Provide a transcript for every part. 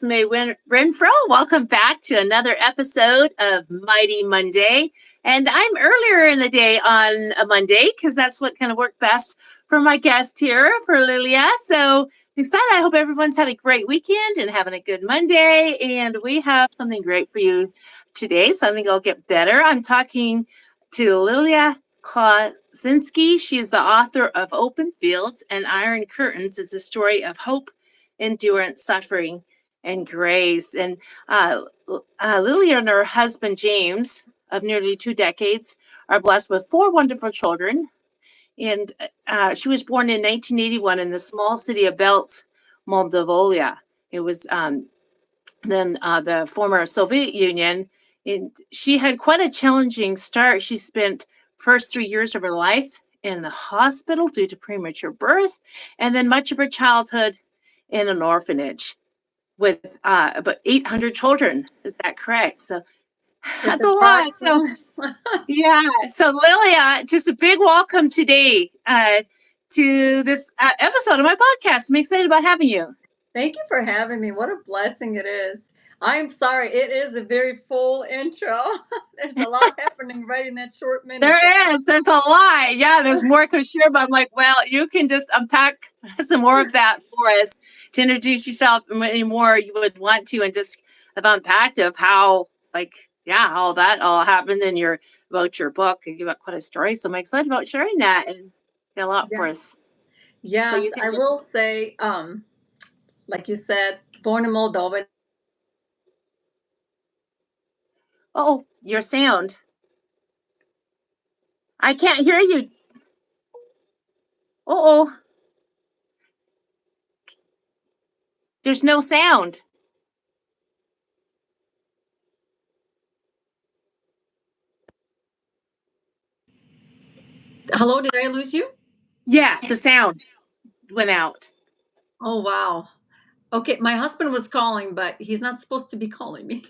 Mae Renfroe. Welcome back to another episode of Mighty Monday. And I'm earlier in the day on a Monday because that's what kind of worked best for my guest here, for Lilia. So excited. I hope everyone's had a great weekend and having a good Monday. And we have something great for you today, something I'll get better. I'm talking to Lilia Klaczynski. She's the author of Open Fields and Iron Curtains. It's a story of hope, endurance, suffering, and grace. And Lily and her husband, James, of nearly 2 decades, are blessed with four wonderful children. And she was born in 1981 in the small city of Belz, Moldova. It was then the former Soviet Union. And she had quite a challenging start. She spent first 3 years of her life in the hospital due to premature birth, and then much of her childhood in an orphanage with about 800 children. Is that correct? So It's that's a lot. So approximately. yeah. So Lilia, just a big welcome today to this episode of my podcast. I'm excited about having you. Thank you for having me. What a blessing it is. I'm sorry, it is a very full intro. There's a lot happening right in that short minute There is. There's a lot. Yeah, there's more I could share, but I'm like, well, you can just unpack some more of that for us to introduce yourself and any more you would want to, and just have unpacked of how, like, yeah, how that all happened in your about your book. You got quite a story, so I'm excited about sharing that and got a lot there. for Yeah. us. So Yes, you can I just, will say, like you said, born in Moldova. oh, your sound. I can't hear you. Oh, there's no sound. Hello, did I lose you? Yeah, the sound went out. Oh, wow. Okay, my husband was calling, but he's not supposed to be calling me.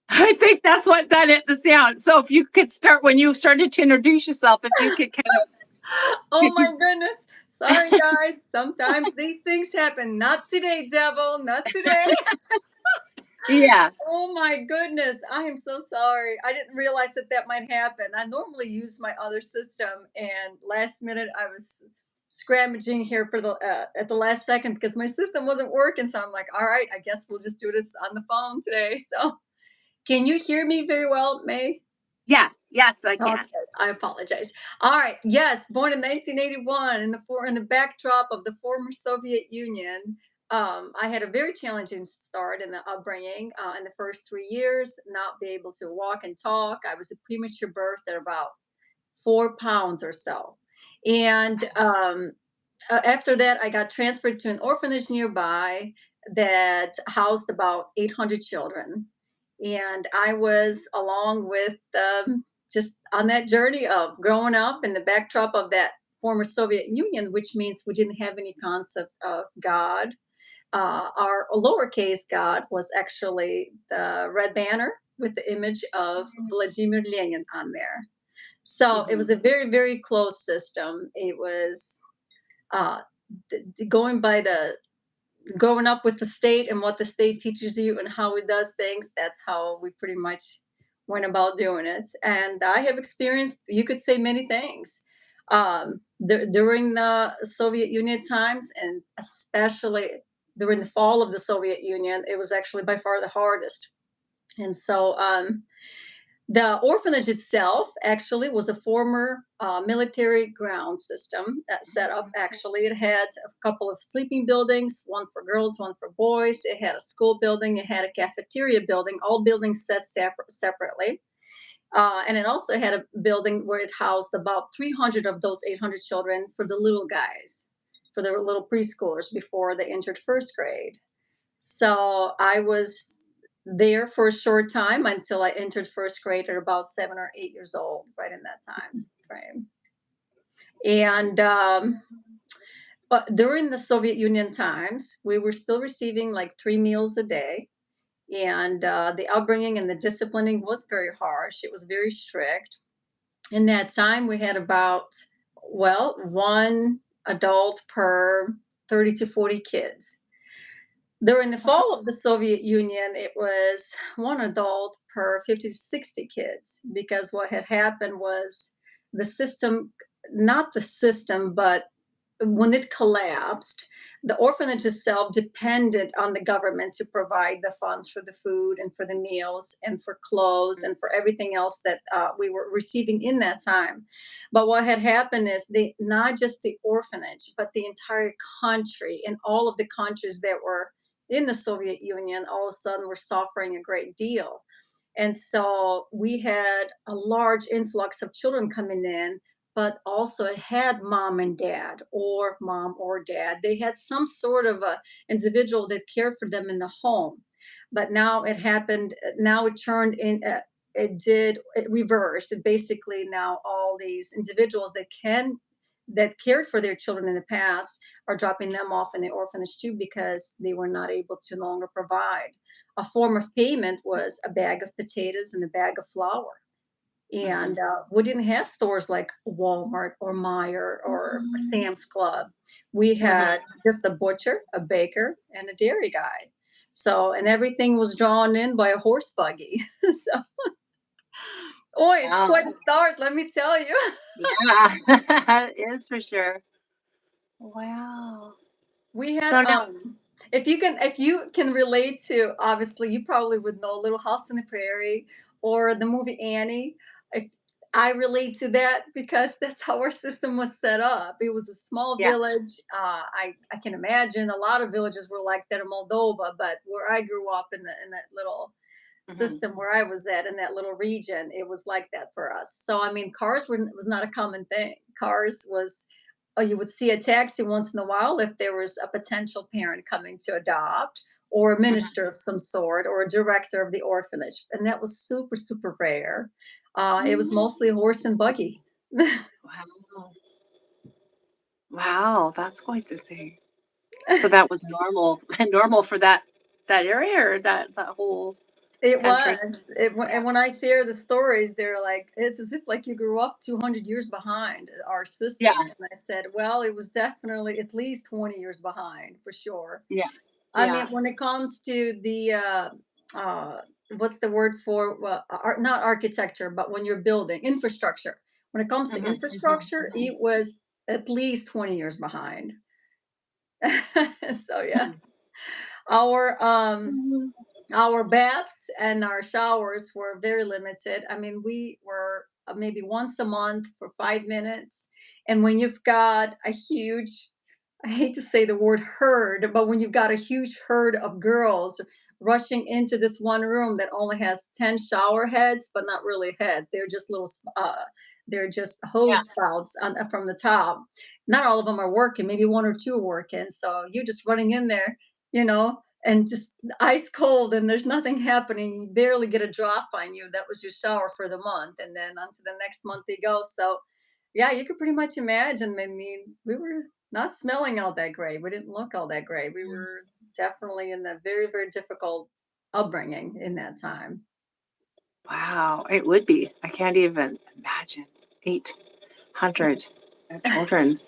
I think that's what done it, the sound. So if you could start when you started to introduce yourself, if you could kind Oh my of goodness. Sorry, guys. Sometimes these things happen. Not today, devil. Not today. yeah. Oh my goodness. I am so sorry. I didn't realize that that might happen. I normally use my other system, and last minute I was scrounging here for the at the last second because my system wasn't working. So I'm like, all right, I guess we'll just do this on the phone today. So can you hear me very well, May? Yeah. Yes, I can. Okay, I apologize. All right. Yes, born in 1981 in the backdrop of the former Soviet Union. I had a very challenging start in the upbringing. In the first 3 years, not be able to walk and talk. I was a premature birth at about 4 pounds or so, and after that, I got transferred to an orphanage nearby that housed about 800 children. And I was along with just on that journey of growing up in the backdrop of that former Soviet Union, which means we didn't have any concept of God. Our lowercase God was actually the red banner with the image of Vladimir Lenin on there. So it Mhm. was a very, very closed system. It was uh, going by the growing up with the state and what the state teaches you and how it does things. That's how we pretty much went about doing it. And I have experienced, you could say, many things during the Soviet Union times, and especially during the fall of the Soviet Union. It was actually by far the hardest. And so the orphanage itself actually was a former military ground system that set up. Actually, it had a couple of sleeping buildings, one for girls, one for boys. It had a school building, it had a cafeteria building, all buildings set separately. And it also had a building where it housed about 300 of those 800 children for the little guys, for the little preschoolers before they entered first grade. So I was there for a short time until I entered first grade at about 7 or 8 years old, right in that time frame. And but during the Soviet Union times, we were still receiving like 3 meals a day. And the upbringing and the disciplining was very harsh. It was very strict. In that time, we had about, well, one adult per 30 to 40 kids. During the Wow. fall of the Soviet Union, it was one adult per 50 to 60 kids, because what had happened was the system, not the system, but when it collapsed, the orphanage itself depended on the government to provide the funds for the food and for the meals and for clothes and for everything else that we were receiving in that time. But what had happened is not just the orphanage, but the entire country and all of the countries that were in the Soviet Union all of a sudden were suffering a great deal. And so we had a large influx of children coming in, but also it had mom and dad, or mom or dad. They had some sort of a individual that cared for them in the home. But now it happened, now it turned in, it reversed. It basically now all these individuals that cared for their children in the past are dropping them off in the orphanage too, because they were not able to longer provide. A form of payment was a bag of potatoes and a bag of flour. Mhm. And we didn't have stores like Walmart or Meyer or Mhm. Sam's Club. We Mhm. had just a butcher, a baker, and a dairy guy. So, and everything was drawn in by a horse buggy. So, oh, it's Wow. quite a start, let me tell you. Yeah. It is for sure. Wow. We had So now if you can relate to, obviously you probably would know Little House on the Prairie or the movie Annie. If I relate to that because that's how our system was set up. It was a small yeah. village. I can imagine a lot of villages were like that in Moldova, but where I grew up in that little Mhm. system where I was at in that little region, it was like that for us. So I mean, cars were was not a common thing. Cars was, oh, you would see a taxi once in a while if there was a potential parent coming to adopt, or a Mhm. minister of some sort, or a director of the orphanage, and that was super super rare. It was Mm. mostly horse and buggy. Wow. Wow, that's quite the thing. So that was normal normal for that area or that whole It country? was. Yeah. And when I share the stories, they're like, it's as if like you grew up 200 years behind our Yeah. system. And I said, well, it was definitely at least 20 years behind for sure. Yeah. I mean, Yeah. when it comes to the, uh, what's the word for, well, not architecture, but when you're building infrastructure, when it comes to Mhm, mhm, infrastructure, mhm, it was at least 20 years behind. So, yeah, mhm. our, um, Mhm. our baths and our showers were very limited. I mean, we were maybe once a month for 5 minutes. And when you've got a huge, I hate to say the word herd, but when you've got a huge herd of girls rushing into this one room that only has 10 shower heads, but not really heads, they're just they're just Yeah. hose spouts from the top. Not all of them are working, maybe one or two are working. So you're just running in there, and just ice cold, and there's nothing happening. You barely get a drop on you. That was your shower for the month. And then on to the next month they go. So yeah, you could pretty much imagine. I mean, we were not smelling all that great. We didn't look all that great. We Mm. were definitely in a very, very difficult upbringing in that time. Wow, it would be. I can't even imagine 800 children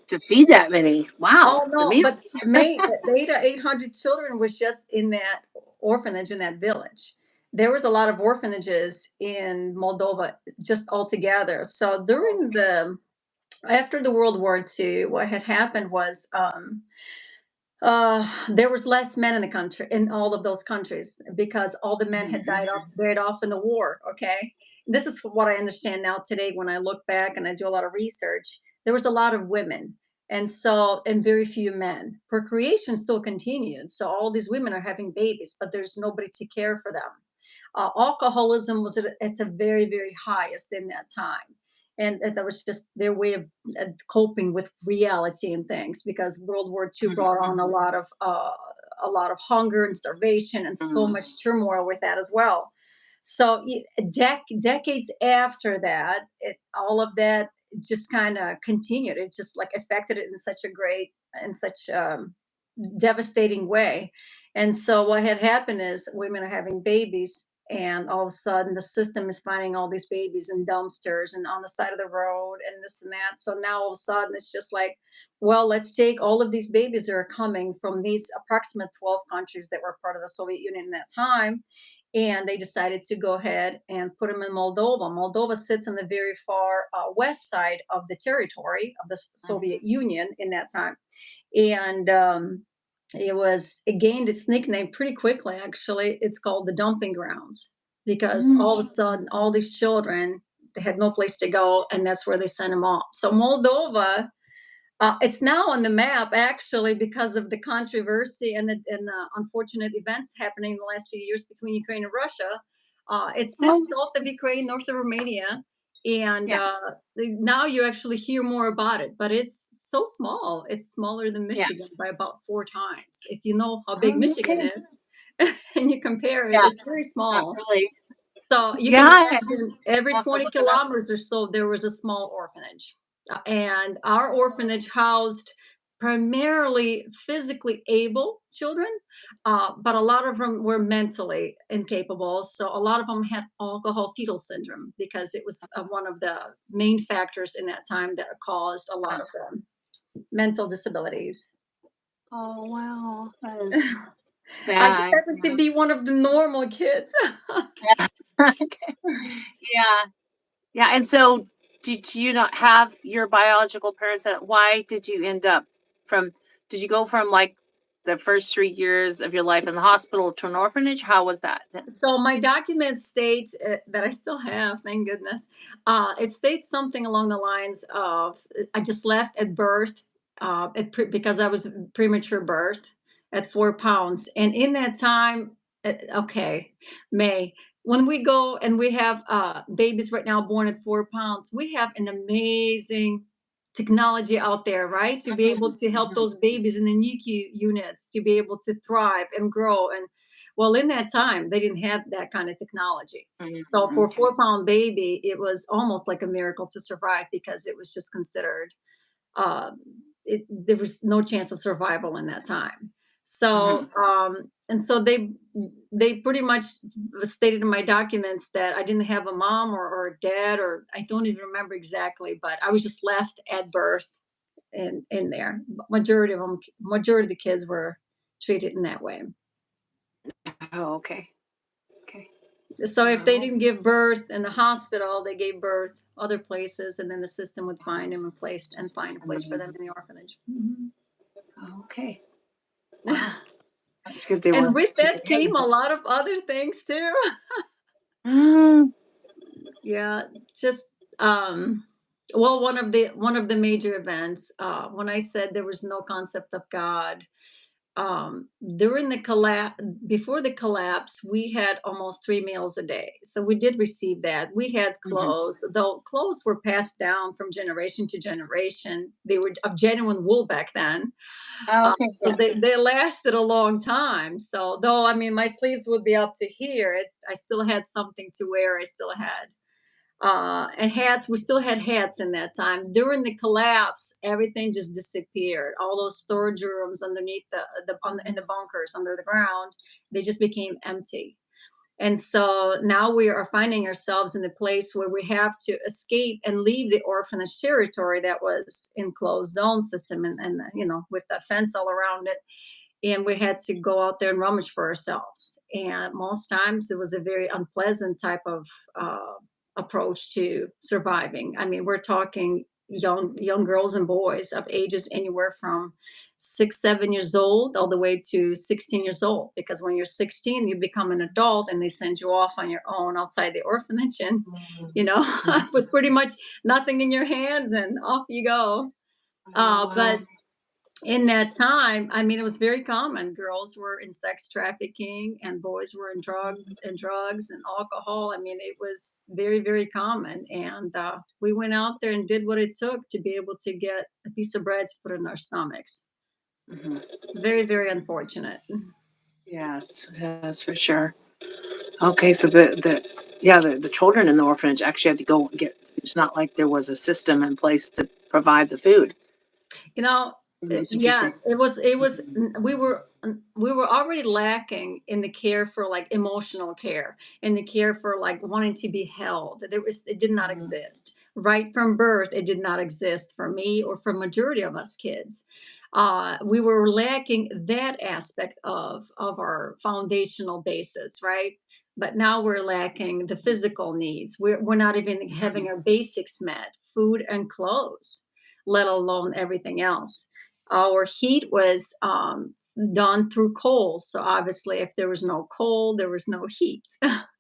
to feed that many. Wow, Oh it's no, amazing. but May the 800 children was just in that orphanage in that village. There was a lot of orphanages in Moldova just altogether. So during Okay. the after the World War II, what had happened was there was less men in the country in all of those countries because all the men Mhm, had mhm. died off in the war. Okay, this is what I understand now today when I look back and I do a lot of research. There was a lot of women, and very few men. Procreation still continued, so all these women are having babies, but there's nobody to care for them. Alcoholism was at a very, very highest in that time. And that was just their way of coping with reality and things, because World War II Mhm, brought on mhm, a lot of hunger and starvation and so mhm. much turmoil with that as well. So decades after that, all of that just kind of continued. It just like affected it in such a great and such devastating way. And so what had happened is women are having babies, and all of a sudden the system is finding all these babies in dumpsters and on the side of the road and this and that. So now all of a sudden it's just like, well, let's take all of these babies that are coming from these approximate 12 countries that were part of the Soviet Union in that time, and they decided to go ahead and put them in Moldova. Moldova sits on the very far west side of the territory of the Soviet Union in that time. And it gained its nickname pretty quickly. Actually, it's called the dumping grounds because all of a sudden all these children, they had no place to go, and that's where they sent them off. So Moldova, it's now on the map actually because of the controversy and the unfortunate events happening in the last few years between Ukraine and Russia. It sits Oh, south of Ukraine, north of Romania, and yeah. now you actually hear more about it. But it's so small; it's smaller than Yeah. Michigan by about 4 times. If you know how big Oh, Michigan okay. is, and you compare it, Yeah. it's very Not small. really. So you can Yeah. imagine every I'll have to 20 look it up. kilometers or so, there was a small orphanage. And our orphanage housed primarily physically able children, but a lot of them were mentally incapable. So a lot of them had alcohol fetal syndrome because it was one of the main factors in that time that caused a lot of the mental disabilities. Oh, wow. That is I just bad. happened to be one of the normal kids. Yeah. Okay. Yeah. Yeah. And so did you not have your biological parents? Why did you end up from, did you go from like the first 3 years of your life in the hospital to an orphanage? How was that then? So my document states that I still have, thank goodness. It states something along the lines of I just left at birth because I was premature birth at 4 pounds. And in that time, okay, May, when we go and we have babies right now born at 4 pounds, we have an amazing technology out there, right? To be Mhm, able to help mhm, those babies in the NICU units to be able to thrive and grow. And well, in that time, they didn't have that kind of technology. So mhm. for a Okay. 4 pound baby, it was almost like a miracle to survive because it was just considered um, there was no chance of survival in that time. So Mhm, and so they pretty much stated in my documents that I didn't have a mom or a dad, or I don't even remember exactly, but I was just left at birth in there. Majority of the kids were treated in that way. oh, okay. Okay. So if they Oh, didn't give birth in the hospital, they gave birth other places, and then the system would find them and find a place for them mhm. in the orphanage. Mhm. Okay. Wow. That's good they And were with taken that care came of. a lot of other things too. Mm, Yeah, just well, one of the major events when I said there was no concept of God, during the collapse, before the collapse, we had almost 3 meals a day, so we did receive that. We had mhm. clothes, though clothes were passed down from generation to generation. They were of genuine wool back then. Oh, okay. So Yeah. they lasted a long time. So though I mean my sleeves would be up to here, I still had something to wear. I still had and hats. We still had hats in that time. During the collapse, everything just disappeared. All those storage rooms underneath in the bunkers under the ground, they just became empty. And so now we are finding ourselves in a place where we have to escape and leave the orphanage territory that was enclosed zone system and with the fence all around it. And we had to go out there and rummage for ourselves. And most times it was a very unpleasant type of approach to surviving. I mean, we're talking young girls and boys of ages anywhere from 6, 7 years old all the way to 16 years old. Because when you're 16, you become an adult and they send you off on your own outside the orphanage, and Mhm, you know, mhm. with pretty much nothing in your hands, and off you go. Oh, But wow. in that time, I mean, it was very common. Girls were in sex trafficking, and boys were in drugs and alcohol. I mean, it was very, very common. And we went out there and did what it took to be able to get a piece of bread to put in our stomachs. Mhm. Very, very unfortunate. Yes, yes, for sure. Okay, so the children in the orphanage actually had to go and get food. It's not like there was a system in place to provide the food. You know, That's interesting. yes, it was. Mhm. We were. we were already lacking in the care for like emotional care and the care for like wanting to be held. It did not Mhm. exist. Right from birth, it did not exist for me or for majority of us kids. We were lacking that aspect of our foundational basis, right? But now we're lacking the physical needs. We're not even having our basics met, food and clothes, let alone everything else. Our heat was done through coal. So obviously, if there was no coal, there was no heat.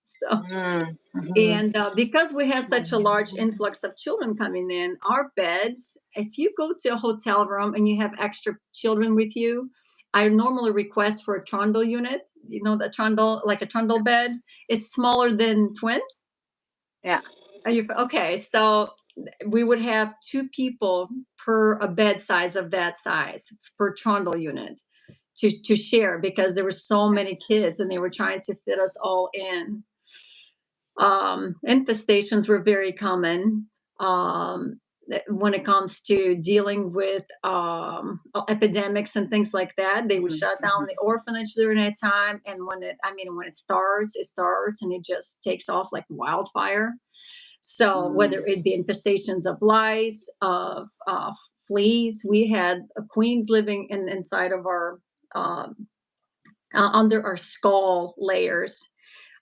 So, Mhm. Mhm. and because we had such a large influx of children coming in, our beds, if you go to a hotel room and you have extra children with you, I normally request for a trundle unit. You know, the trundle, like a trundle bed. It's smaller than twin. Yeah. Are you okay? So we would have two people per a bed size of that size per trundle unit to share because there were so many kids and they were trying to fit us all in. Infestations were very common when it comes to dealing with epidemics and things like that. They would Mhm. shut down Mhm. the orphanage during that time, and when it starts, and it just takes off like wildfire. So whether Mm. it be infestations of lice, of fleas, we had queens living inside of our um, under our skull layers,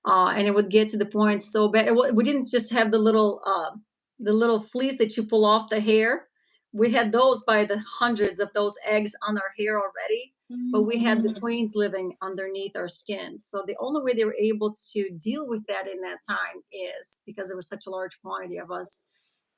and it would get to the point so bad. We didn't just have the little fleas that you pull off the hair. We had those by the hundreds of those eggs on our hair already, but we had the Mhm. queens living underneath our skin. So the only way they were able to deal with that in that time is because there was such a large quantity of us,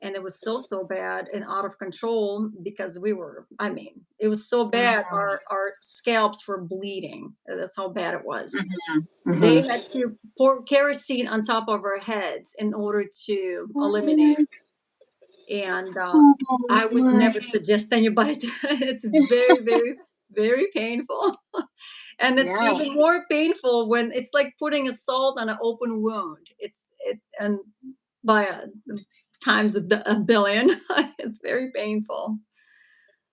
and it was so bad and out of control because it was so bad our scalps were bleeding. That's how bad it was. Mhm. They Mhm. had to pour kerosene on top of our heads in order to eliminate. Mhm. And Oh, I would my. never suggest anybody to. It's very painful. And it's Yeah. even more painful when it's like putting a salt on an open wound. And by times a billion. It's very painful.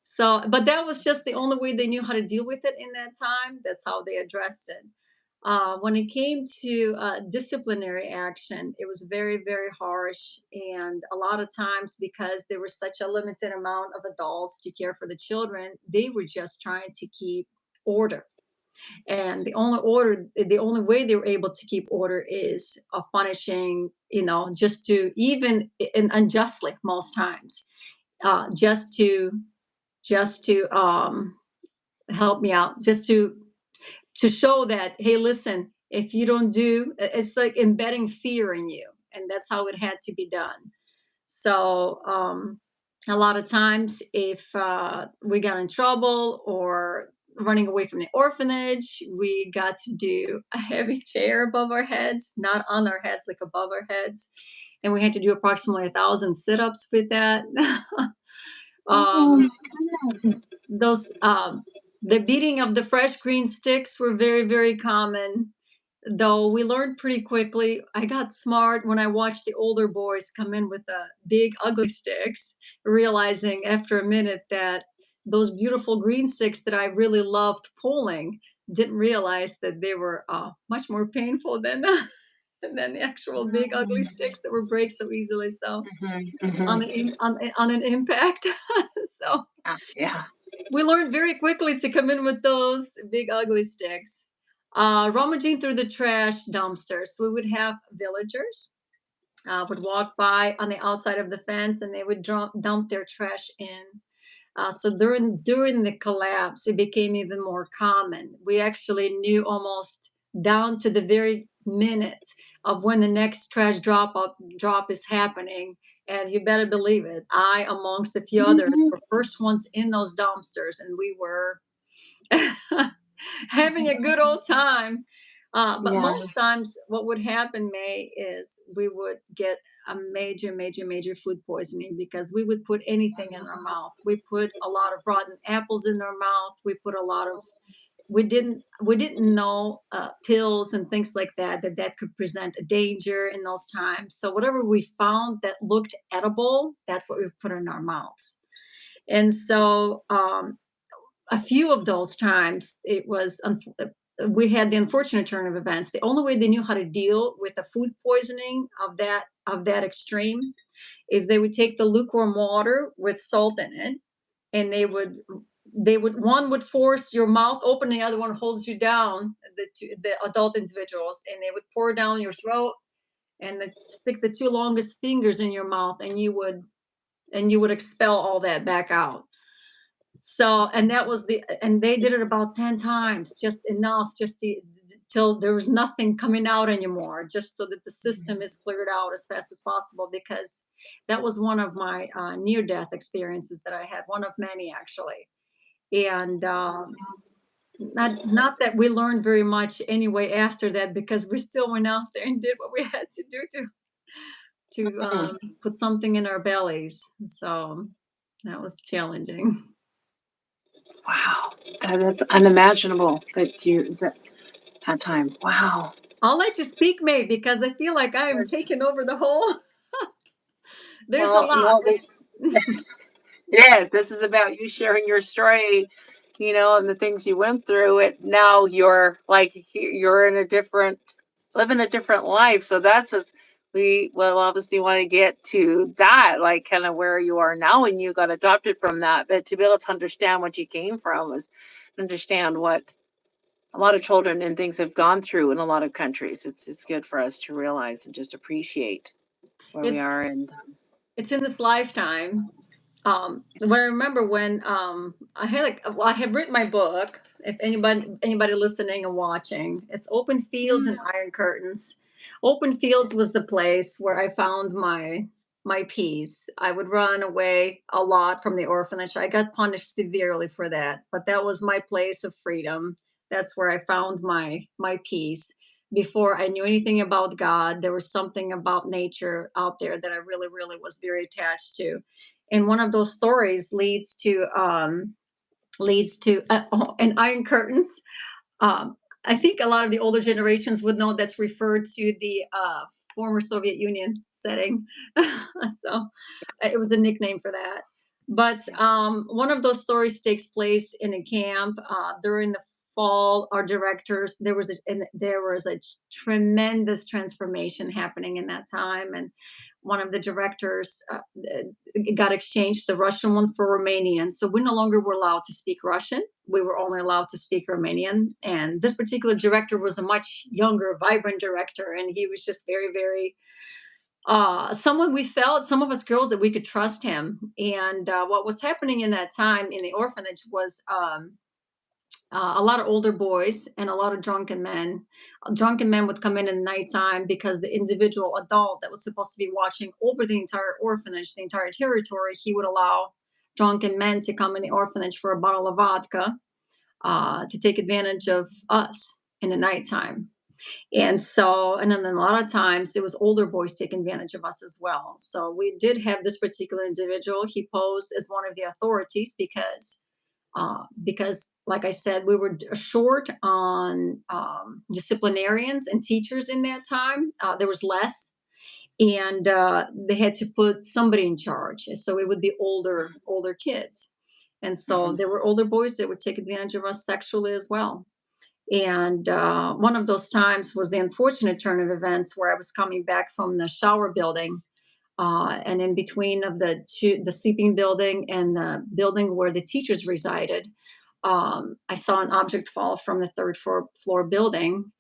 So, but that was just the only way they knew how to deal with it in that time. That's how they addressed it. When it came to disciplinary action, it was very harsh. And a lot of times, because there was such a limited amount of adults to care for the children, they were just trying to keep order. And the only way they were able to keep order is of punishing, just to even and unjustly most times, just to help me out, just to show that, hey, listen, if you don't do, it's like embedding fear in you, and that's how it had to be done. So a lot of times, if we got in trouble or running away from the orphanage, we got to do a heavy chair above our heads, not on our heads, like above our heads, and we had to do approximately 1,000 sit-ups with that. um, those the beating of the fresh green sticks were very common, though we learned pretty quickly. I got smart when I watched the older boys come in with the big ugly sticks, realizing after a minute that those beautiful green sticks that I really loved pulling didn't realize that they were much more painful than than the actual big ugly sticks that were break so easily. So Mhm. Mhm. on an impact. So Yeah. we learned very quickly to come in with those big ugly sticks. Rummaging through the trash dumpsters, we would have villagers would walk by on the outside of the fence, and they would dump their trash in. So during the collapse, it became even more common. We actually knew almost down to the very minute of when the next trash drop is happening, and you better believe it. I, amongst a few others, Mhm. were first ones in those dumpsters, and we were having a good old time. But Yeah. most times, what would happen, May, is we would get a major food poisoning because we would put anything in our mouth. We put a lot of rotten apples in our mouth. We put a lot of we didn't know pills and things like that could present a danger in those times. So whatever we found that looked edible, that's what we put in our mouths. And so a few of those times, we had the unfortunate turn of events. The only way they knew how to deal with the food poisoning of that extreme is they would take the lukewarm water with salt in it, and they would one would force your mouth open, the other one holds you down, the adult individuals, and they would pour down your throat and stick the two longest fingers in your mouth, and you would expel all that back out. So, and they did it about 10 times, just enough, just till there was nothing coming out anymore, just so that the system is cleared out as fast as possible. Because that was one of my near death experiences that I had, one of many actually. And not that we learned very much anyway after that, because we still went out there and did what we had to do to Mm. put something in our bellies. So that was challenging. Wow, that's unimaginable that you that time. Wow. I'll let you speak, May, because I feel like I am Yes. taking over the whole. There's a Well, lot. no, yes, this is about you sharing your story, and the things you went through. It now you're like you're in a different, living a different life. So that's just we well obviously want to get to that, like kind of where you are now, and you got adopted from that. But to be able to understand what you came from is understand what a lot of children and things have gone through in a lot of countries. It's good for us to realize and just appreciate where we it's are. And it's in this lifetime. What I remember when I had I have written my book. If anybody listening and watching, it's Open Fields and Iron Curtains. Open Fields was the place where I found my peace. I would run away a lot from the orphanage. I got punished severely for that, but that was my place of freedom. That's where I found my peace. Before I knew anything about God, there was something about nature out there that I really, really was very attached to. And one of those stories leads to and Iron Curtains. I think a lot of the older generations would know that's referred to the former Soviet Union setting. So it was a nickname for that. But one of those stories takes place in a camp during the fall. Our directors, there was a tremendous transformation happening in that time, and one of the directors got exchanged, the Russian one for Romanian. So we no longer were allowed to speak Russian. We were only allowed to speak Romanian. And this particular director was a much younger, vibrant director, and he was just very, very someone we felt, some of us girls, that we could trust him. And what was happening in that time in the orphanage was a lot of older boys and a lot of drunken men. Drunken men would come in the nighttime because the individual adult that was supposed to be watching over the entire orphanage, the entire territory, he would allow drunken men to come in the orphanage for a bottle of vodka to take advantage of us in the nighttime. And then a lot of times it was older boys taking advantage of us as well. So we did have this particular individual. He posed as one of the authorities because, like I said, we were short on disciplinarians and teachers in that time. There was less, and they had to put somebody in charge. So it would be older kids, and so mhm. there were older boys that would take advantage of us sexually as well. And one of those times was the unfortunate turn of events where I was coming back from the shower building, and in between of the sleeping building and the building where the teachers resided, I saw an object fall from the third floor building.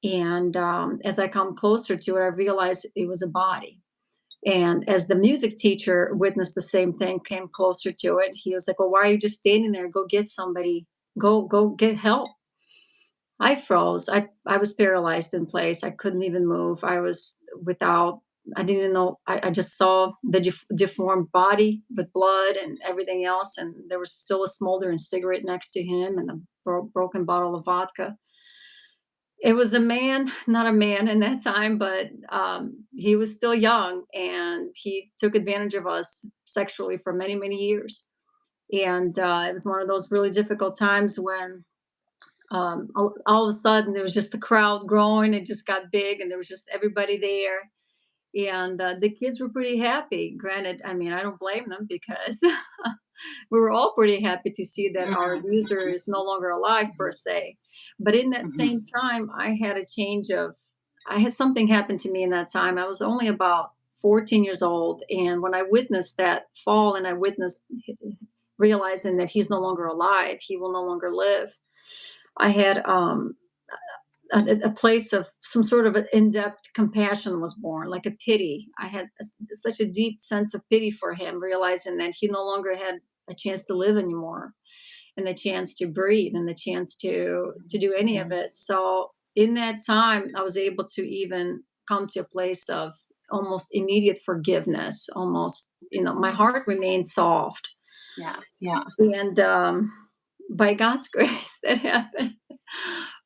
And as I come closer to it, I realized it was a body. And as the music teacher witnessed the same thing, came closer to it, he was like, "Well, why are you just standing there? Go get somebody. Go get help." I froze. I was paralyzed in place. I couldn't even move. Without. I didn't know. I just saw the deformed body with blood and everything else, and there was still a smoldering cigarette next to him and a broken bottle of vodka. It was a man, not a man in that time, but he was still young, and he took advantage of us sexually for many, many years. And it was one of those really difficult times when all of a sudden there was just the crowd growing. It just got big, and there was just everybody there. And the kids were pretty happy. Granted, I mean, I don't blame them because we were all pretty happy to see that our Mhm. abuser is no longer alive per se. But in that Mhm. same time, I had something happen to me in that time. I was only about 14 years old. And when I witnessed that fall and I witnessed realizing that he's no longer alive, he will no longer live, I had a place of some sort of an in-depth compassion was born, like a pity. I had such a deep sense of pity for him, realizing that he no longer had a chance to live anymore, and the chance to breathe, and the chance to do any of Mhm. it. So in that time, I was able to even come to a place of almost immediate forgiveness. Almost, my Mhm. heart remained soft, Yeah. Yeah. and by God's grace, that happened.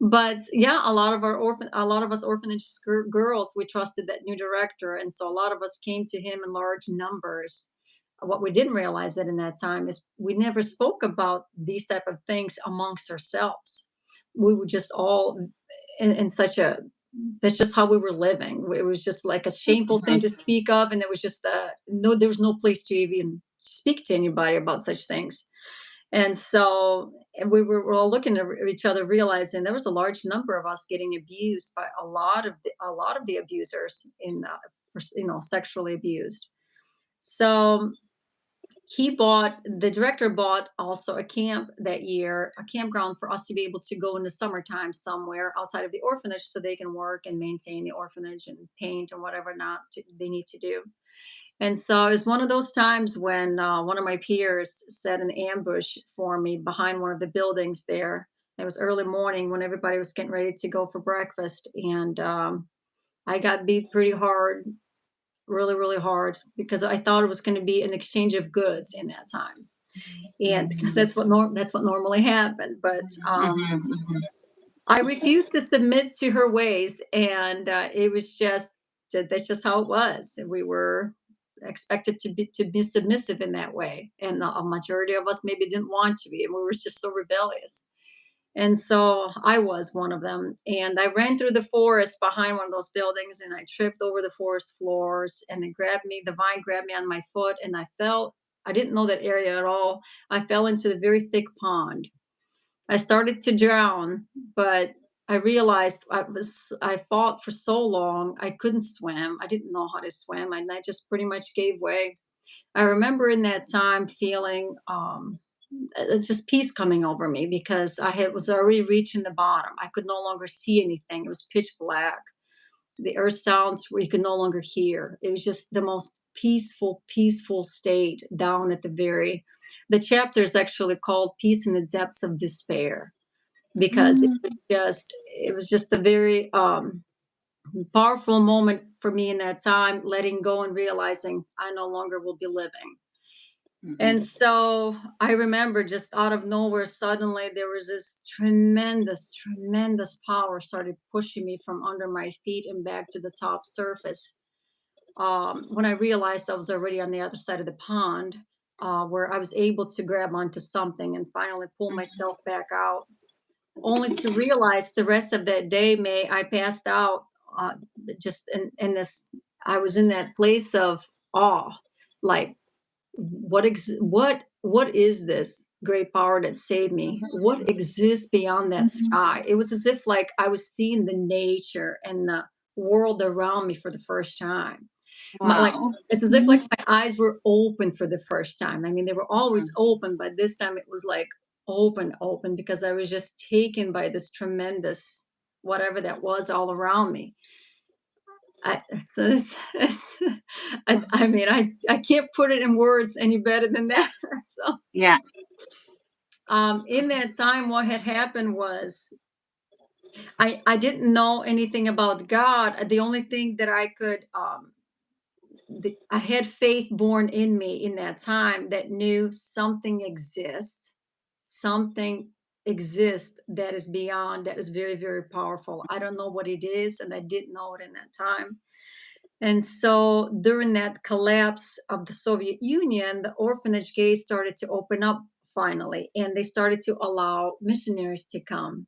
But yeah, a lot of us orphanage girls, we trusted that new director, and so a lot of us came to him in large numbers. What we didn't realize that in that time is we never spoke about these type of things amongst ourselves. We were just all in such a that's just how we were living. It was just like a shameful thing Mhm. to speak of, and it was just no, there was no place to even speak to anybody about such things. And so we're all looking at each other, realizing there was a large number of us getting abused by a lot of the abusers sexually abused. So the director bought also a camp that year, a campground for us to be able to go in the summertime somewhere outside of the orphanage so they can work and maintain the orphanage and paint and whatever they need to do. And so it was one of those times when one of my peers set an ambush for me behind one of the buildings there. It was early morning when everybody was getting ready to go for breakfast. And I got beat pretty hard, really, really hard, because I thought it was going to be an exchange of goods in that time. And because Mhm. that's what normally happened. But Mhm. Mhm. I refused to submit to her ways, and it was just that's just how it was. And we were expected to be submissive in that way, and a majority of us maybe didn't want to be, and we were just so rebellious. And so I was one of them, and I ran through the forest behind one of those buildings, and I tripped over the forest floors, and the vine grabbed me on my foot, and I fell. I didn't know that area at all. I fell into the very thick pond. I started to drown, but I realized I fought for so long. I couldn't swim. I didn't know how to swim, and I just pretty much gave way. I remember in that time feeling just peace coming over me because was already reaching the bottom. I could no longer see anything. It was pitch black. The earth sounds where you could no longer hear. It was just the most peaceful state down at the chapter is actually called Peace in the Depths of Despair, because Mhm. it was just a very powerful moment for me in that time, letting go and realizing I no longer will be living. And Mhm. so I remember just out of nowhere, suddenly there was this tremendous power started pushing me from under my feet and back to the top surface. When I realized I was already on the other side of the pond, where I was able to grab onto something and finally pull Mhm. myself back out, only to realize the rest of that day, May, I passed out uh, just in this. I was in that place of awe, like what is this great power that saved me? What exists beyond that Mhm. sky? It was as if like I was seeing the nature and the world around me for the first time. Like Wow. it's as if like Mhm. my eyes were open for the first time. I mean, they were always Mhm. open, but this time it was like open because I was just taken by this tremendous whatever that was all around me. I mean, I can't put it in words any better than that. So, Yeah. in that time, what had happened was I didn't know anything about God. The only thing that I had faith born in me in that time that knew something exists that is beyond, that is very, very powerful. I don't know what it is, and I didn't know it in that time. And so during that collapse of the Soviet Union, the orphanage gates started to open up finally, and they started to allow missionaries to come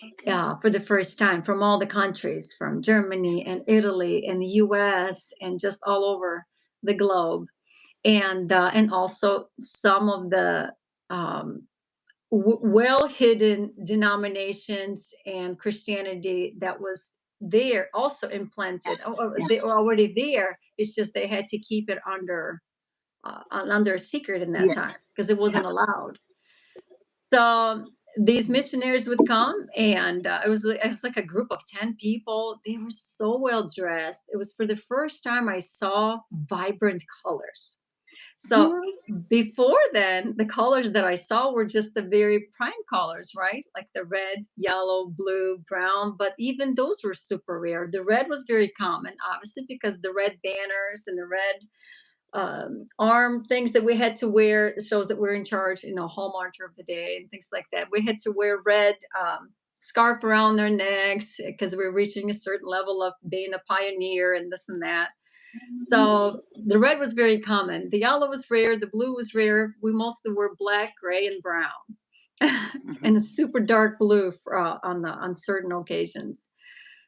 Okay. for the first time from all the countries, from Germany and Italy and the US and just all over the globe. and also some of the um, well hidden denominations and Christianity that was there also implanted. Yeah. They were already there. It's just they had to keep it under a secret in that Yeah. time because it Yeah. wasn't allowed. So these missionaries would come, and it was like a group of 10 people. They were so well dressed. It was for the first time I saw vibrant colors. So Mhm. before then, the colors that I saw were just the very prime colors, right? Like the red, yellow, blue, brown. But even those were super rare. The red was very common, obviously, because the red banners and the red arm things that we had to wear shows that we're in charge, hall marcher of the day and things like that. We had to wear red scarf around their necks because we were reaching a certain level of being a pioneer and this and that. So the red was very common. The yellow was rare. The blue was rare. We mostly were black, gray, and brown, Mhm. and a super dark blue on certain occasions.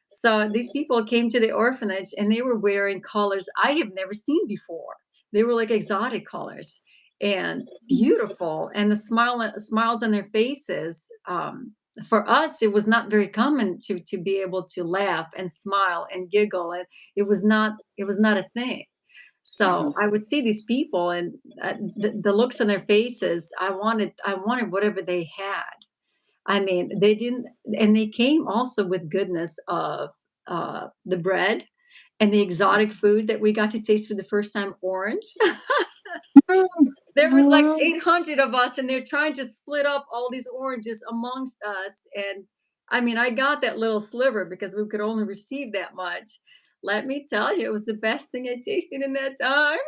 So these people came to the orphanage and they were wearing colors I have never seen before. They were like exotic colors and beautiful, and the smiles on their faces. For us, it was not very common to be able to laugh and smile and giggle, and it was not a thing. So Mhm. I would see these people, and the looks on their faces. I wanted whatever they had. I mean, they didn't, and they came also with goodness of the bread and the exotic food that we got to taste for the first time, orange. There was like Mhm. 800 of us, and they're trying to split up all these oranges amongst us. And I mean, I got that little sliver because we could only receive that much. Let me tell you, it was the best thing I tasted in that time.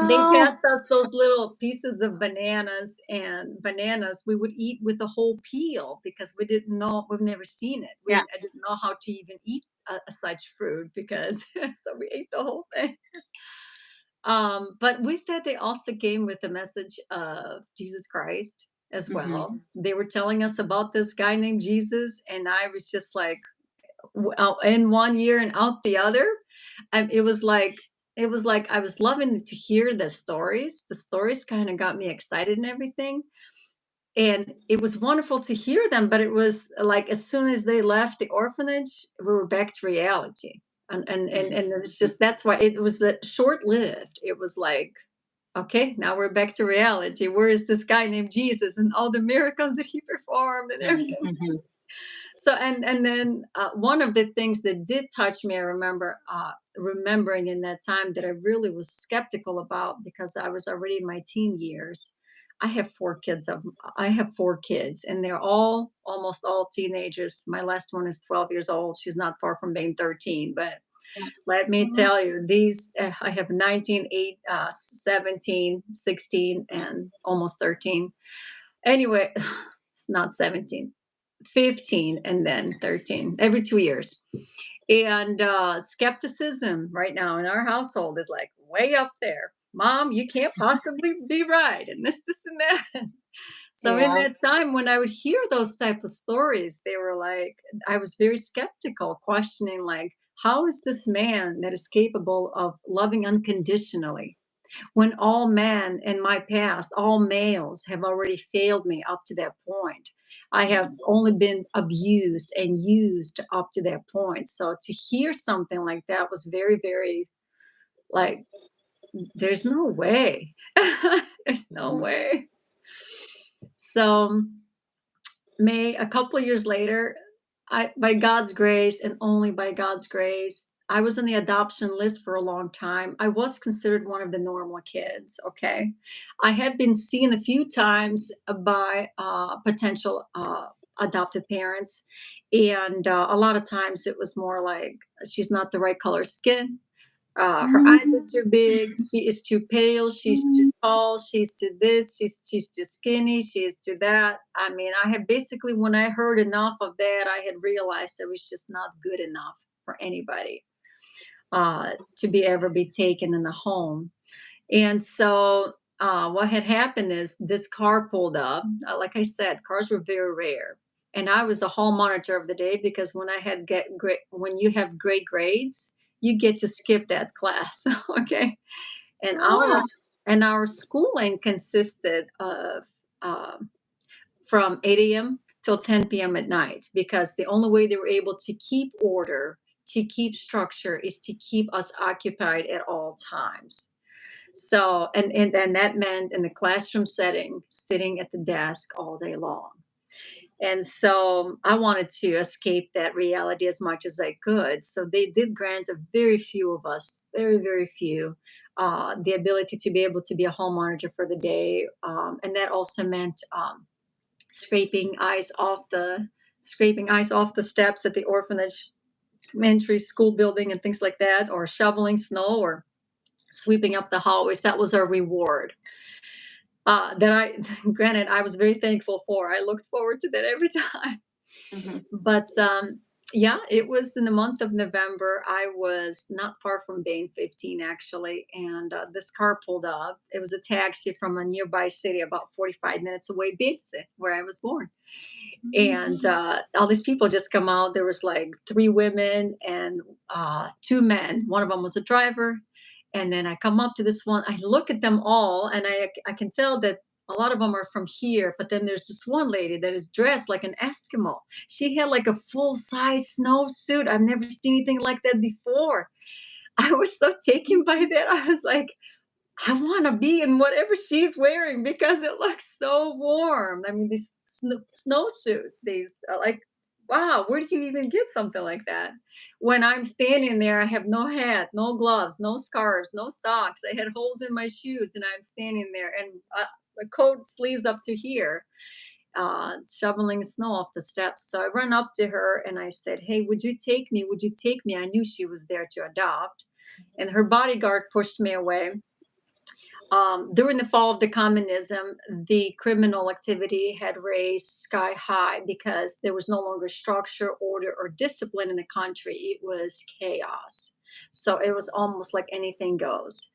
They Wow. passed us those little pieces of bananas, and bananas we would eat with the whole peel because we didn't know, we've never seen it. Yeah. I didn't know how to even eat such fruit because so we ate the whole thing. But with that, they also came with the message of Jesus Christ as Mhm. well. They were telling us about this guy named Jesus, and I was just like, out in one ear and out the other. And it was like I was loving to hear the stories. The stories kind of got me excited and everything. And it was wonderful to hear them, but it was like as soon as they left the orphanage, we were back to reality. And it's just that's why it was short lived. It was like, okay, now we're back to reality. Where is this guy named Jesus and all the miracles that he performed and Mhm. everything? Mhm. So and then one of the things that did touch me, I remember remembering in that time that I really was skeptical about because I was already in my teen years. I have 4 kids, and they're all almost all teenagers. My last one is 12 years old. She's not far from being 13, but Yeah. let me Mhm. tell you, these I have 19, 8, 17, 16, and almost 13. Anyway, it's not 17, 15, and then 13 every 2 years. And skepticism right now in our household is like way up there. Mom, you can't possibly be right, and this, and that. So in Yeah. that time when I would hear those type of stories, they were like, I was very skeptical, questioning like, how is this man that is capable of loving unconditionally when all men in my past, all males have already failed me up to that point? I have only been abused and used up to that point. So to hear something like that was very, very like, there's no way. There's no Mhm. way. So May a couple of years later, by God's grace and only by God's grace, I was on the adoption list for a long time. I was considered one of the normal kids. Okay, I had been seen a few times by potential adopted parents, and a lot of times it was more like she's not the right color skin, her eyes are too big. She is too pale. She's too tall. She's too this. She's too skinny. She is too that. I mean, I had basically, when I heard enough of that, I had realized I was just not good enough for anybody to be ever be taken in a home. And so what had happened is this car pulled up. Like I said, cars were very rare. And I was the hall monitor of the day because when I had when you have great grades, you get to skip that class. Okay. And Oh, wow. our schooling consisted of um, from 8 a.m. till 10 p.m. at night, because the only way they were able to keep order, to keep structure, is to keep us occupied at all times. So, and that meant in the classroom setting, sitting at the desk all day long. And so I wanted to escape that reality as much as I could. So they did grant a very few of us, very, very few, the ability to be able to be a home monitor for the day. And that also meant scraping ice off the steps at the orphanage elementary school building and things like that, or shoveling snow, or sweeping up the hallways. That was our reward. That I, granted, I was very thankful for. I looked forward to that every time. Mhm. But yeah, it was in the month of November. I was not far from Bain 15, actually, and this car pulled up. It was a taxi from a nearby city about 45 minutes away, Betse, where I was born. And all these people just come out. There was like three women and two men. One of them was a driver. And then I come up to this one. I look at them all, and I can tell that a lot of them are from here. But then there's this one lady that is dressed like an Eskimo. She had like a full size snowsuit. I've never seen anything like that before. I was so taken by that. I was like, I want to be in whatever she's wearing because it looks so warm. I mean, these snowsuits, these like, wow, where do you even get something like that? When I'm standing there, I have no hat, no gloves, no scarves, no socks. I had holes in my shoes, and I'm standing there, and the coat sleeves up to here, shoveling snow off the steps. So I run up to her and I said, "Hey, would you take me? Would you take me?" I knew she was there to adopt, and her bodyguard pushed me away. During the fall of the communism, the criminal activity had raised sky high because there was no longer structure, order, or discipline in the country. It was chaos. So it was almost like anything goes.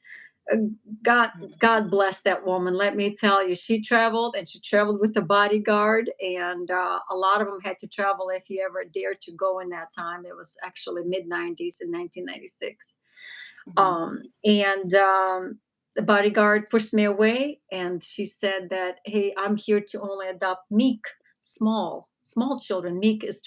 Uh, God, God bless that woman. Let me tell you, she traveled, and she traveled with the bodyguard, and a lot of them had to travel if you ever dared to go in that time. It was actually mid 90s in 1996. Mhm. And the bodyguard pushed me away, and she said that, "Hey, I'm here to only adopt meek, small children." Meek is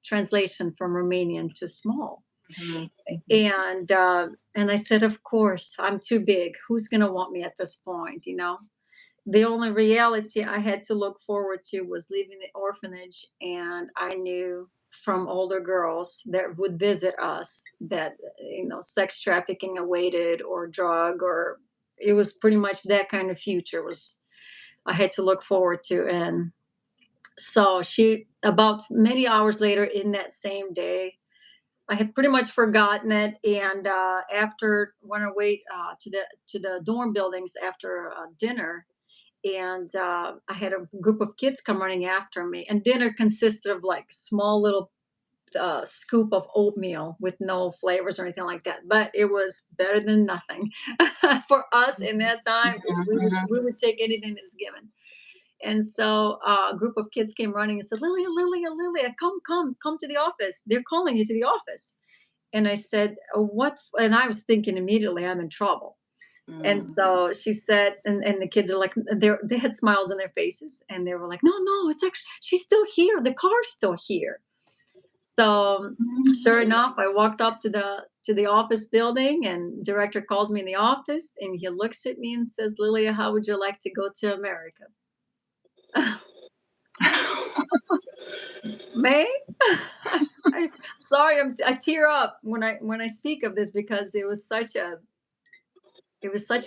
translation from Romanian to small. Mhm. Mhm. And I said, "Of course, I'm too big. Who's gonna want me at this point?" The only reality I had to look forward to was leaving the orphanage, and I knew from older girls that would visit us that sex trafficking awaited, or drug, or it was pretty much that kind of future was I had to look forward to. And so she about many hours later in that same day, I had pretty much forgotten it, and after went away to the dorm buildings after dinner, and I had a group of kids come running after me. And dinner consisted of like small little scoop of oatmeal with no flavors or anything like that, but it was better than nothing for us in that time. We would take anything that was given. And so a group of kids came running and said, "Lilia, Lilia, Lilia, come to the office. They're calling you to the office." And I said, "What?" And I was thinking immediately, I'm in trouble. And Mhm. so she said, and the kids are like, they had smiles on their faces, and they were like, "No, no, it's actually she's still here. The car's still here." So sure enough, I walked up to the office building, and director calls me in the office, and he looks at me and says, "Lilia, how would you like to go to America?" May? I'm sorry, I tear up when I speak of this, because it was such an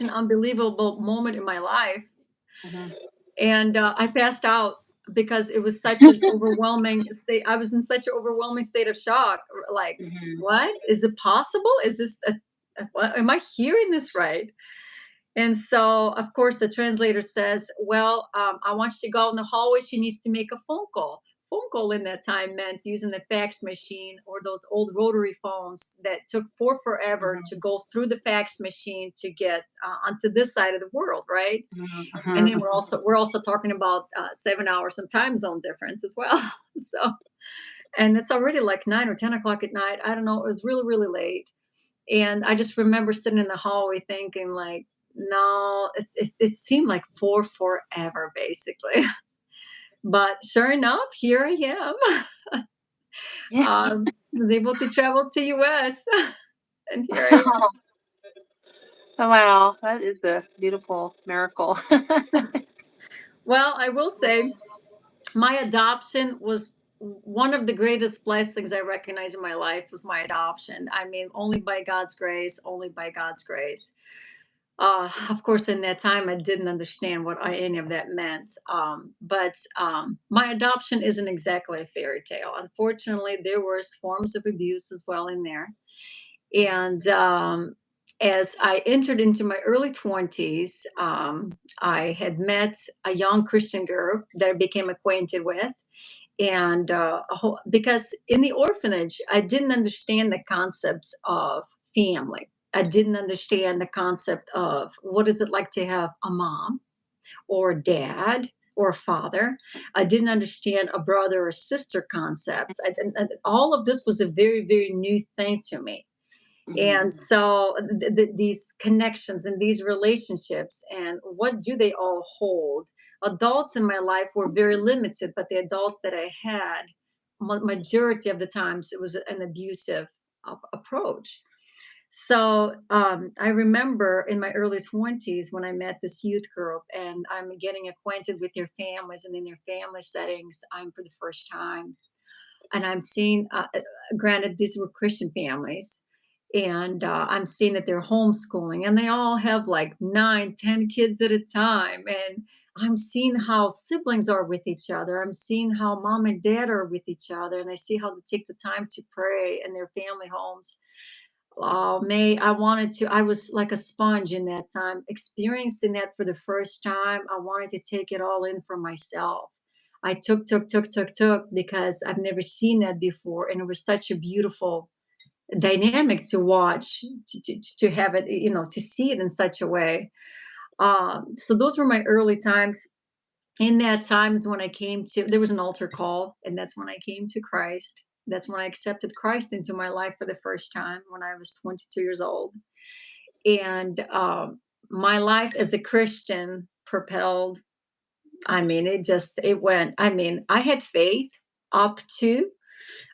unbelievable moment in my life. Mhm. And I passed out because it was such an overwhelming state. I was in such an overwhelming state of shock. Like, Mhm. what is it possible? Is this what, am I hearing this right? And so, of course, the translator says, "Well, I want you to go out in the hallway. She needs to make a phone call." Phone call in that time meant using the fax machine, or those old rotary phones that took forever Mhm. to go through the fax machine to get onto this side of the world, right? Mhm. And then Mhm. we're also talking about 7 hours of time zone difference as well. So, and it's already like 9 or 10 o'clock at night. I don't know. It was really, really late. And I just remember sitting in the hallway thinking, like, no, it seemed like forever, basically. But sure enough, here I am. Yeah. Was able to travel to US, and here I am. Oh, wow, that is a beautiful miracle. Well, I will say my adoption was one of the greatest blessings I recognize in my life was my adoption. I mean, only by God's grace, only by God's grace. Of course, in that time, I didn't understand what any of that meant. But my adoption isn't exactly a fairy tale. Unfortunately, there was forms of abuse as well in there. And as I entered into my early 20s, I had met a young Christian girl that I became acquainted with. And because in the orphanage, I didn't understand the concepts of family. I didn't understand the concept of what is it like to have a mom or a dad or a father. I didn't understand a brother or sister concepts. And all of this was a very, very new thing to me. Mhm. And so these connections and these relationships, and what do they all hold? Adults in my life were very limited, but the adults that I had, majority of the times, it was an abusive approach. So I remember in my early 20s when I met this youth group, and I'm getting acquainted with their families, and in their family settings, I'm for the first time and I'm seeing, granted, these were Christian families, and I'm seeing that they're homeschooling, and they all have like 9, 10 kids at a time. And I'm seeing how siblings are with each other. I'm seeing how mom and dad are with each other, and I see how they take the time to pray in their family homes. Oh, May, I was like a sponge in that time, experiencing that for the first time. I wanted to take it all in for myself. I took because I've never seen that before. And it was such a beautiful dynamic to watch, to have it, to see it in such a way. So those were my early times. In that times when I came to, there was an altar call, and that's when I came to Christ. That's when I accepted Christ into my life for the first time when I was 22 years old. And my life as a Christian propelled. I mean, it went. I mean, I had faith up to,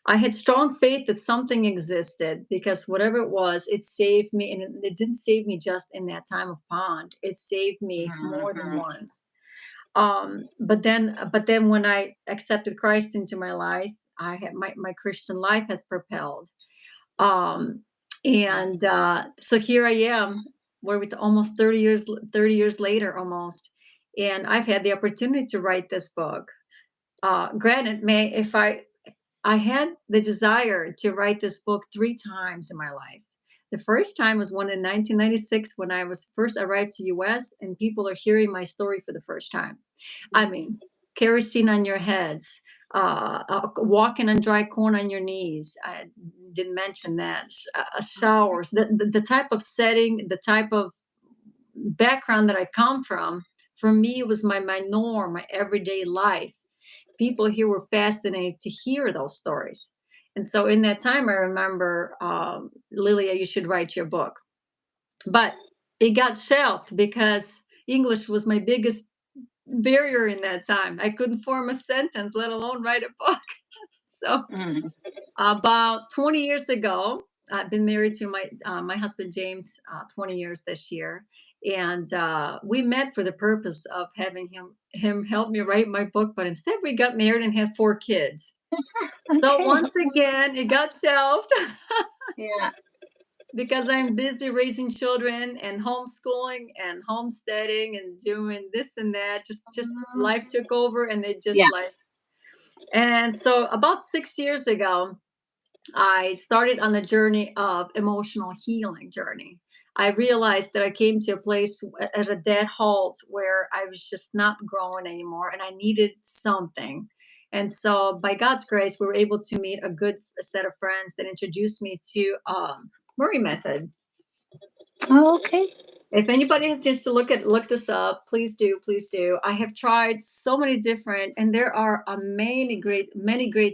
I had strong faith that something existed because whatever it was, it saved me. And it didn't save me just in that time of pond, it saved me more than Mhm. once. But then when I accepted Christ into my life, I had my Christian life has propelled. Um, and so here I am, where with almost 30 years later almost, and I've had the opportunity to write this book. Granted, may if I had the desire to write this book 3 times in my life. The first time was one in 1996 when I was first arrived to US and people are hearing my story for the first time. I mean, kerosene on your heads, walking on dry corn on your knees. I didn't mention that. Showers, the type of setting, the type of background that I come from, for me, it was my norm, my everyday life. People here were fascinated to hear those stories. And so in that time, I remember, Lilia, you should write your book. But it got shelved because English was my biggest barrier in that time. I couldn't form a sentence, let alone write a book. So Mhm. about 20 years ago, I've been married to my husband James 20 years this year, and we met for the purpose of having him help me write my book. But instead, we got married and had 4 kids. So Okay. once again, it got shelved Yeah. because I'm busy raising children and homeschooling and homesteading and doing this and that. Just life took over, and it just Yeah. like. And so about 6 years ago, I started on the journey of emotional healing journey. I realized that I came to a place at a dead halt where I was just not growing anymore and I needed something. And so by God's grace, we were able to meet a good set of friends that introduced me to Murray method. Oh, okay. If anybody has just to look this up, please do, please do. I have tried so many different, and there are many great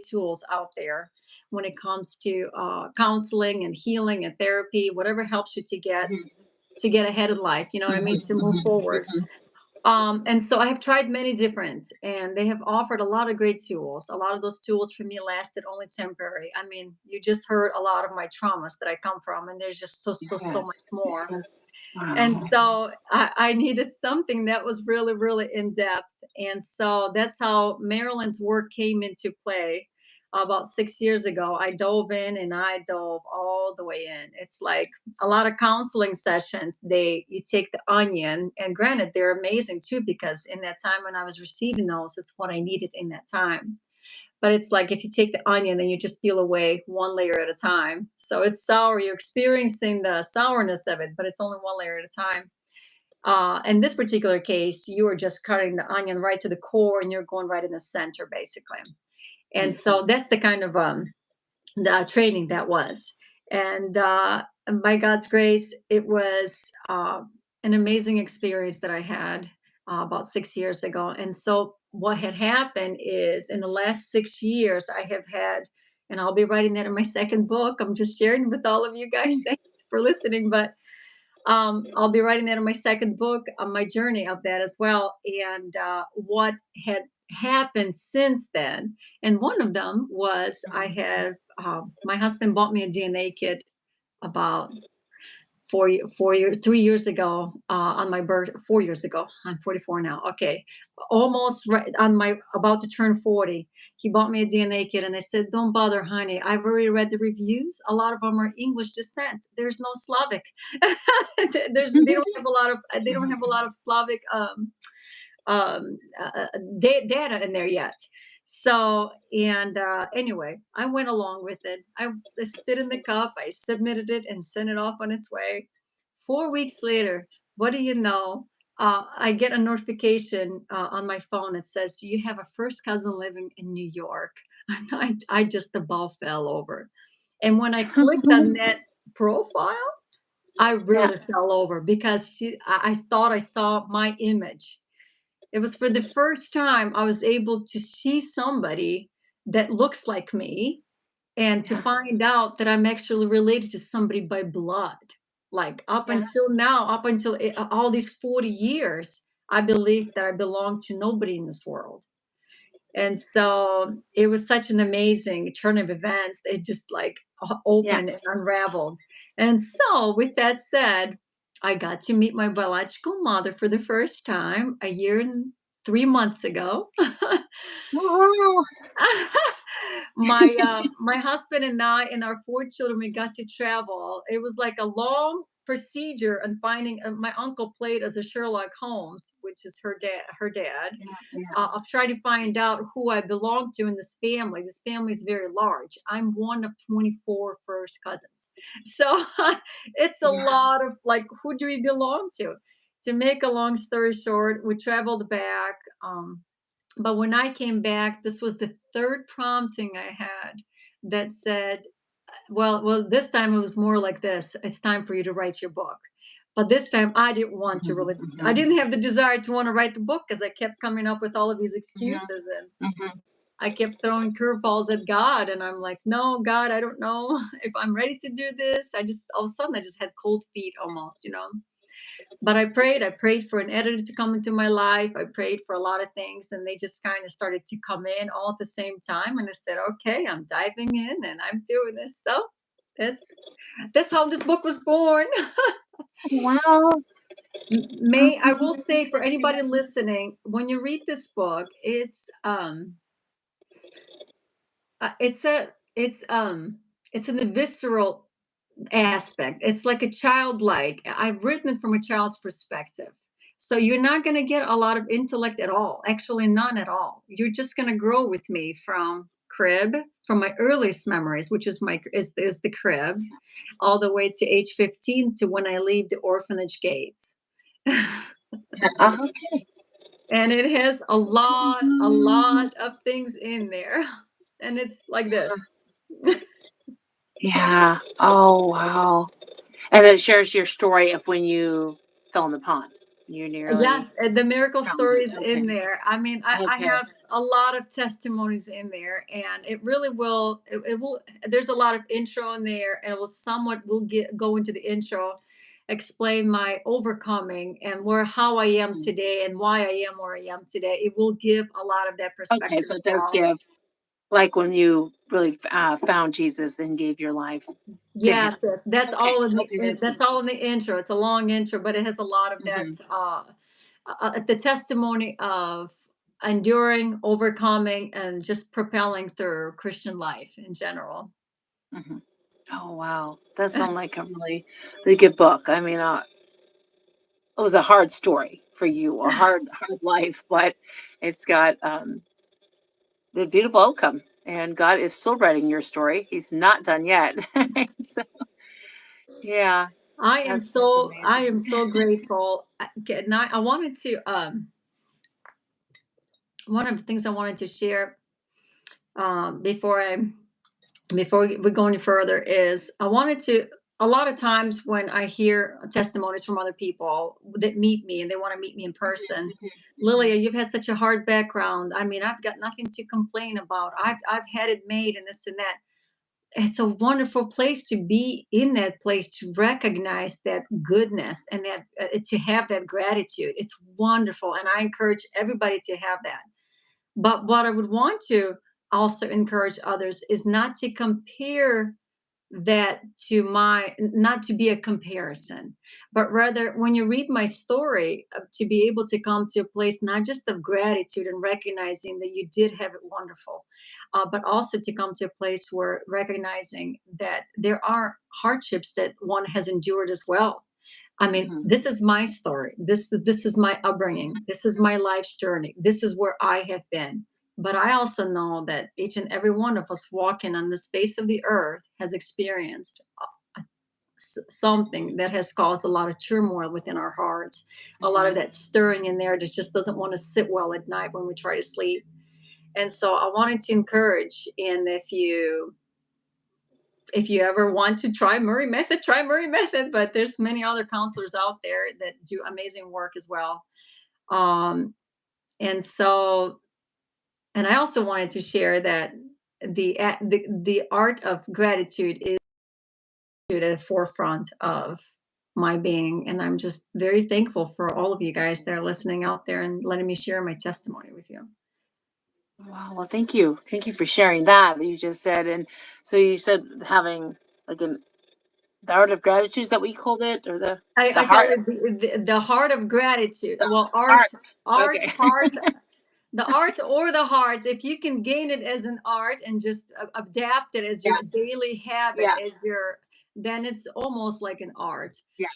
tools out there when it comes to counseling and healing and therapy, whatever helps you Mhm, to get ahead in life. You know what I mhm, mean? To move mhm, forward. mhm. And so I have tried many different, and they have offered a lot of great tools. A lot of those tools for me lasted only temporary. I mean, you just heard a lot of my traumas that I come from, and there's just so Yes, much more. yes. And Wow. so I needed something that was really in depth. And so that's how Marilyn's work came into play. About 6 years ago, I dove in and I dove all the way in. It's like a lot of counseling sessions. You take the onion, and granted, they're amazing too, because in that time when I was receiving those, it's what I needed in that time. But it's like if you take the onion and you just peel away one layer at a time. So it's sour. You're experiencing the sourness of it, but it's only one layer at a time. In this particular case, you are just cutting the onion right to the core and you're going right in the center, basically. And Mm, so that's the kind of the training that was. And by God's grace, it was an amazing experience that I had about 6 years ago. And so what had happened is in the last 6 years, I have had, and I'll be writing that in my second book. I'm just sharing with all of you guys. mm, Thanks for listening. But I'll be writing that in my second book on my journey of that as well. And what had happened since then. And one of them was I had, my husband bought me a DNA kit about 4 years, 3 years ago on my birth. 4 years ago, I'm 44 now. Okay, almost right on my about to turn 40. He bought me a DNA kit, and they said, "Don't bother, honey. I've already read the reviews. A lot of them are English descent. There's no Slavic. They don't have a lot of Slavic data in there yet." So, and anyway, I went along with it. I spit in the cup, I submitted it and sent it off on its way. 4 weeks later, what do you know? I get a notification on my phone. It says, "You have a first cousin living in New York." I just about fell over. And when I clicked on that profile, I yeah. really fell over because I thought I saw my image. It was for the first time I was able to see somebody that looks like me and to Yeah. find out that I'm actually related to somebody by blood. Like up Yeah. until now, up until all these 40 years, I believed that I belonged to nobody in this world. And so it was such an amazing turn of events. It just like Yeah. opened and unraveled. And so, with that said, I got to meet my biological mother for the first time a year and 3 months ago. Oh, My husband and I and our four children, we got to travel. It was like a long procedure and finding my uncle played as a Sherlock Holmes, which is her dad, yeah, yeah. of trying to find out who I belong to in this family. This family is very large. I'm one of 24 first cousins. So it's a Yeah. lot of like, who do we belong to? To make a long story short, we traveled back. But when I came back, this was the third prompting I had that said, well, this time it was more like this: it's time for you to write your book. But this time I didn't want to Mhm, really, I mhm, didn't have the desire to want to write the book because I kept coming up with all of these mhm, excuses and mhm. I kept throwing curveballs at God. And I'm like, no, God, I don't know if I'm ready to do this. All of a sudden, I just had cold feet almost. But I prayed for an editor to come into my life. I prayed for a lot of things, and they just kind of started to come in all at the same time. And I said, okay, I'm diving in and I'm doing this. So that's that's how this book was born. Wow. May I will say for anybody listening, when you read this book, it's a it's in the visceral aspect. It's like a childlike. I've written it from a child's perspective. So you're not going to get a lot of intellect at all. Actually, none at all. You're just going to grow with me from crib, from my earliest memories, which is the crib, all the way to age 15 to when I leave the orphanage gates. Yeah. Okay. And it has a Mhm. lot of things in there. And it's like this. Yeah. Oh, wow. And then it shares your story of when you fell in the pond. You nearly Yes, the miracle drowned. stories in Okay. there. I mean, I Okay. have a lot of testimonies in there, and it really will. It will. There's a lot of intro in there, and it will somewhat will get go into the intro, explain my overcoming and where how I am Mhm. today and why I am where I am today. It will give a lot of that Okay. perspective So as it does well. give, like when you really found Jesus and gave your life to him. Yes, yes, that's Okay. all in the Okay. That's that's beautiful. all in the intro. It's a long intro, but it has a lot of that, Hmm. the testimony of enduring, overcoming, and just propelling through Christian life in general. Hmm. Oh, wow. That sounds like a really, really good book. I mean, it was a hard story for you, a hard life, but it's got the beautiful outcome. And God is still writing your story. He's not done yet. So, yeah, that's I amazing. am so grateful. And I wanted to one of the things I wanted to share before we go any further is I wanted to a lot of times when I hear testimonies from other people that meet me and they want to meet me in person, Mhm, mhm, Lilia, you've had such a hard background. I mean, I've got nothing to complain about. I've had it made and this and that. It's a wonderful place to be in that place to recognize that goodness and that to have that gratitude. It's wonderful, and I encourage everybody to have that. But what I would want to also encourage others is not to compare that to not to be a comparison, but rather when you read my story, to be able to come to a place not just of gratitude and recognizing that you did have it wonderful, but also to come to a place where recognizing that there are hardships that one has endured as well. I mean, mhm, this is my story. This is my upbringing. This is my life's journey. This is where I have been. But I also know that each and every one of us walking on the space of the earth has experienced something that has caused a lot of turmoil within our hearts, a lot of mhm, that stirring in there that just doesn't want to sit well at night when we try to sleep. And so I wanted to encourage, and if you ever want to try Murray Method, try Murray Method. But there's many other counselors out there that do amazing work as well. Um, and so, and I also wanted to share that the art of gratitude is at the forefront of my being, and I'm just very thankful for all of you guys that are listening out there and letting me share my testimony with you. wow. Well, thank you. Thank you for sharing that you just said. And so you said having like the art of gratitude, is that what you called it? Or the I call heart it the heart of gratitude. the Well, heart. Okay. heart, the art or the heart, if you can gain it as an art and just adapt it as Yeah, your daily habit, yeah, as your then it's almost like an art. yeah,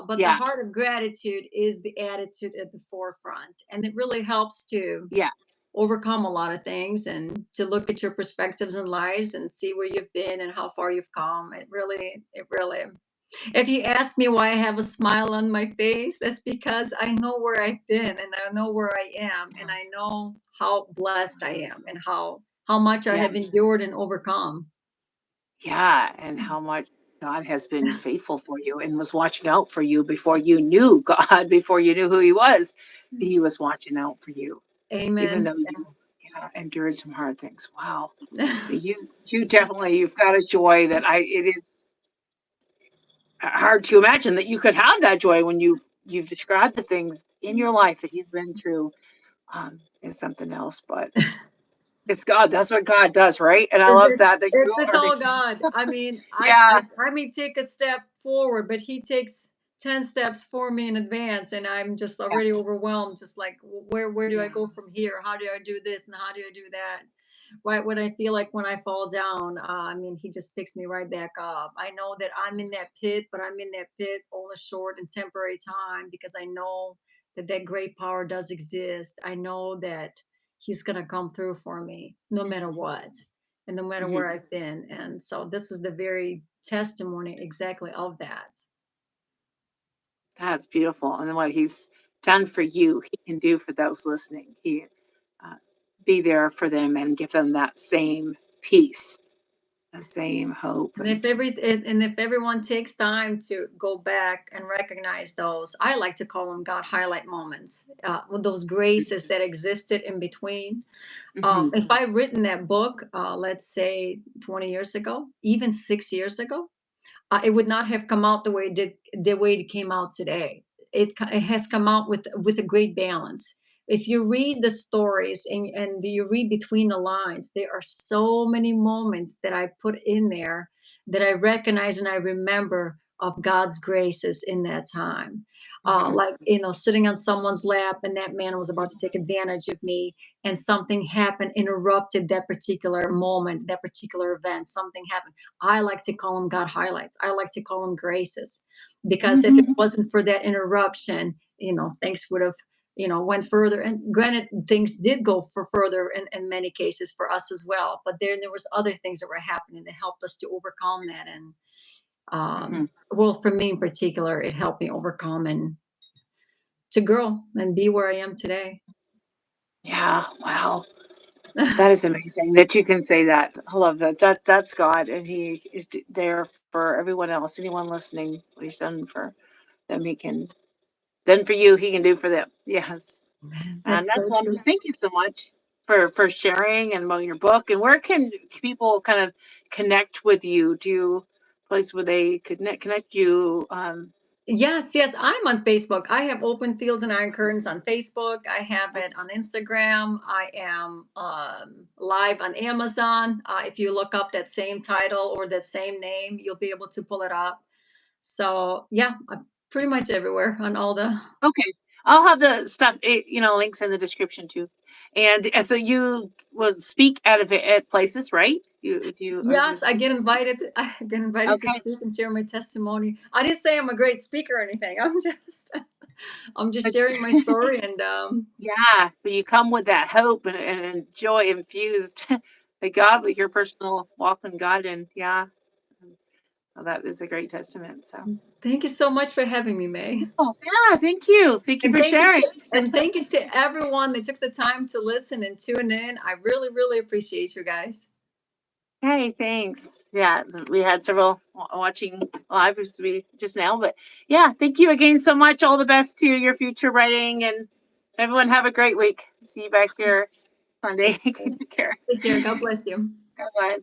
But the yeah, heart of gratitude is the attitude at the forefront, and it really helps to yeah. overcome a lot of things and to look at your perspectives in lives and see where you've been and how far you've come. It really if you ask me why I have a smile on my face, that's because I know where I've been and I know where I am and I know how blessed I am and how much I Yeah. have endured and overcome. Yeah, and how much God has been faithful for you and was watching out for you before you knew God, before you knew who He was. He was watching out for you, even Amen. though you, yeah, endured some hard things. Wow, you definitely you've got a joy that it is hard to imagine that you could have that joy when you've described the things in your life that you've been through. Is something else, but it's God. That's what God does, right? And I love that you It's are. all God. I mean, Yeah, I may take a step forward, but He takes 10 steps for me in advance, and I'm just yeah, already overwhelmed. Just like, where do I yeah. go from here? How do I do this and how do I do that? Right when I feel like when I fall down, I mean, He just picks me right back up. I know that I'm in that pit, but I'm in that pit on a short and temporary time because I know that that great power does exist. I know that He's going to come through for me no matter what and no matter Mhm. where I've been. And so this is the very testimony exactly of that. That's beautiful, and then what he's done for you, he can do for those listening. He uh, be there for them and give them that same peace the same hope. And if everyone takes time to go back and recognize those, I like to call them God highlight moments, with those graces that existed in between. Mhm. If I written that book, let's say 20 years ago, even 6 years ago, it would not have come out the way it did, the way it came out today. It has come out with a great balance. If you read the stories and you read between the lines, there are so many moments that I put in there that I recognize and I remember of God's graces in that time. Mhm. Like, sitting on someone's lap and that man was about to take advantage of me, and something happened, interrupted that particular moment, that particular event. Something happened. I like to call them God highlights. I like to call them graces, because if it Mhm. wasn't for that interruption, things would have, went further. And granted, things did go for further in many cases for us as well. But there was other things that were happening that helped us to overcome that. And Mhm. well, for me in particular, it helped me overcome and to grow and be where I am today. Yeah. Wow. That is amazing that you can say that. I love that. That's God, and He is there for everyone else. Anyone listening, what He's done for them, He can. Done for you, He can do for them. Yes, and That's that's so true. wonderful. Thank you so much for sharing and about your book. And where can people kind of connect with you? Do you place where they connect you? Yes, yes, I'm on Facebook. I have Open Fields and Iron Curtains on Facebook. I have it on Instagram. I am live on Amazon. If you look up that same title or that same name, you'll be able to pull it up. So yeah, I'm pretty much everywhere on all the. Okay. I'll have the stuff, links in the description too. And so you will speak out of it at places, right? You are you Yes, I get invited. I get invited to okay? speak and share my testimony. I didn't say I'm a great speaker or anything. I'm just But sharing my story and yeah, but you come with that hope and joy infused by God with your personal walk with God, and yeah, well, that is a great testament. So, thank you so much for having me, May. oh yeah, thank you, And for sharing. thank you to everyone that took the time to listen and tune in. I really, really appreciate you guys. Hey, thanks. Yeah, we had several watching live as we just now, but yeah, thank you again so much. All the best to your future writing, and everyone have a great week. See you back here Sunday. Take care. Take care. God bless you. Bye bye.